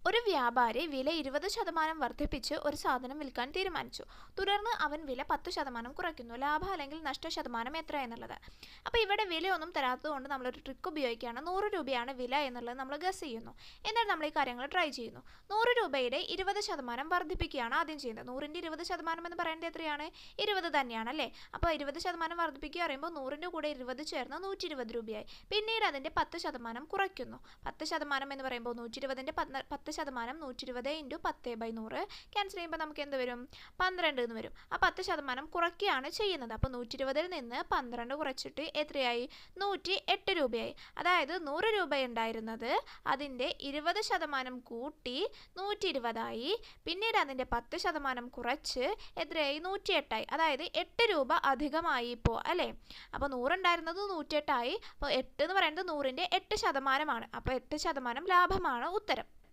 ഒരു വ്യാപാരി വില 20% വർദ്ധിപ്പിച്ച് ഒരു സാധനം വിൽക്കാൻ തീരുമാനിച്ചു. തുടർന്ന് അവൻ വില 10% കുറയ്ക്കുന്നു. ലാഭം അല്ലെങ്കിൽ നഷ്ട ശതമാനം എത്ര എന്നുള്ളത്. അപ്പോൾ ഇവിടെ വിലയൊന്നും തരാത്തതുകൊണ്ട് നമ്മളൊരു ട്രിക്ക് ഉപയോഗിക്കുകയാണ്. 100 രൂപയാണ് വില എന്നുള്ളത് നമ്മൾ ഗസ് ചെയ്യുന്നു. എന്നിട്ട് നമ്മൾ ഈ കാര്യങ്ങൾ ട്രൈ ചെയ്യുന്നു. 100 രൂപയുടെ 20% വർദ്ധിപ്പിക്കുകയാണ് ആദ്യം ചെയ്യുന്നത്. 100ൻ്റെ 20% എന്ന് പറയുന്നത് എത്രയാണ്? 20 തന്നെയാണ് അല്ലേ? അപ്പോൾ 20% വർദ്ധിപ്പിക്കുക പറയുമ്പോൾ 100ൻ്റെ കൂടെ 20 ചേർന്ന് 120 രൂപയായി. പിന്നീട് അതിൻ്റെ 10% കുറയ്ക്കുന്നു. 10% എന്ന് പറയുമ്പോൾ 120ൻ്റെ 10% 120 × 10/100 ക്യാൻസൽ ചെയ്യുമ്പോൾ നമുക്ക് എന്ത് വരും? 12 എന്ന് വരും. ആ 10% കുറയ്ക്കുകയാണ് ചെയ്യുന്നത്. അപ്പോൾ 120ൽ നിന്ന് 12 കുറച്ചിട്ട് എത്രയായി? 108 രൂപയായി. അതായത് 100 രൂപ ഉണ്ടായിരുന്നത് അതിൻ്റെ 20% കൂട്ടി 120 പിന്നീട് അതിൻ്റെ 10% കുറച്ച് എത്രയായി? 108 അതായത് 8 രൂപ അധികമായി ഇപ്പോൾ അല്ലേ? അപ്പോൾ 100 ഉണ്ടായിരുന്നത് 108 അപ്പോൾ 8 എന്ന് പറയുന്നത് 100ൻ്റെ 8% അപ്പോൾ 8% ലാഭമാണ് ഉത്തരം.